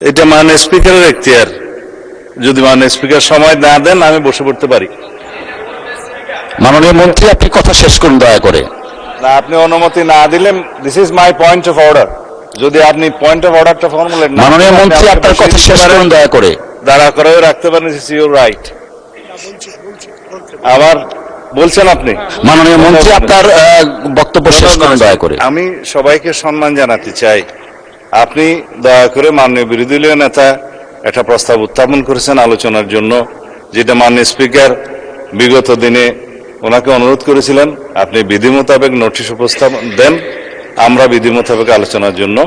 এটা মাননীয় স্পিকারের এখতিয়ার। যদি মাননীয় স্পিকার সময় না দেন আমি বসে পড়তে পারি। মাননীয় মন্ত্রী, আপনি কথা শেষ করুন দয়া করে। না, আপনি অনুমতি না দিলেন। This is my point of order. যদি আপনি পয়েন্ট অফ অর্ডারটা ফর্মুলেট না, মাননীয় মন্ত্রী, আপনার কথা শেষ করুন দয়া করে। দাঁড়া করেও রাখতে পারেন, ইটস ইউর রাইট। আবার বলছেন আপনি। মাননীয় মন্ত্রী, আপনার বক্তব্য শেষ করুন দয়া করে। আমি সবাইকে সম্মান জানাতে চাই। আপনি দয়া করে মাননীয় বিরোধী দলীয় নেতা একটা প্রস্তাব উত্থাপন করেছেন আলোচনার জন্য, যেটা মাননীয় স্পিকার বিগত দিনে ওনাকে অনুরোধ করেছিলেন আপনি বিধি মোতাবেক নোটিশ উপস্থাপন দেন, আমরা বিধি মোতাবেক আলোচনার জন্য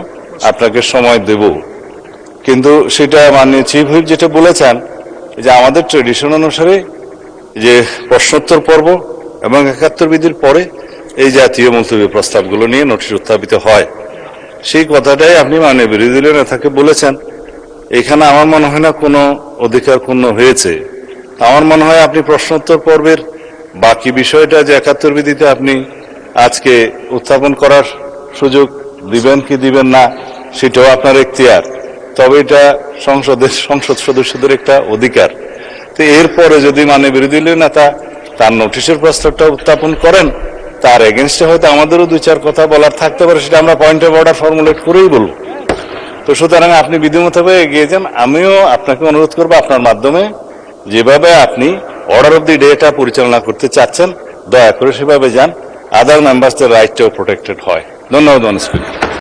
আপনাকে সময় দেব। কিন্তু সেটা মাননীয় চিফ হুইপ যেটা বলেছেন যে আমাদের ট্রেডিশন অনুসারে যে প্রশ্নোত্তর পর্ব এবং ৭১ বিধির পরে এই জাতীয় মুলতবি প্রস্তাবগুলো নিয়ে নোটিশ উত্থাপিত হয়, সেই কথাটাই আপনি মাননীয় বিরোধী দলীয় নেতাকে বলেছেন। এখানে আমার মনে হয় না কোনো অধিকার ক্ষুণ্ণ হয়েছে। আমার মনে হয় আপনি প্রশ্নোত্তর পর্বের বাকি বিষয়টা যে ৭১ বিধিতে আপনি আজকে উত্থাপন করার সুযোগ দিবেন কি দিবেন না সেটাও আপনার এখতিয়ার, তবে এটা সংসদ সদস্যদের একটা অধিকার। তো এরপরে যদি মাননীয় বিরোধী দলীয় নেতা তার নোটিশের প্রস্তাবটা উত্থাপন করেন, তার এগেনস্টে হয়তো আমাদেরও দুই চার কথা বলার থাকতে পারে, সেটা আমরা পয়েন্ট অফ অর্ডার ফর্মুলেট করেই বলবো। তো সুতরাং আপনি বিধি মোতাবেক এগিয়ে যান। আমিও আপনাকে অনুরোধ করবো আপনার মাধ্যমে যেভাবে আপনি অর্ডার অফ দি ডেটা পরিচালনা করতে চাচ্ছেন দয়া করে সেভাবে যান, আদার মেম্বার্সদের রাইটটাও প্রোটেক্টেড হয়। ধন্যবাদ মাননীয় স্পিকার।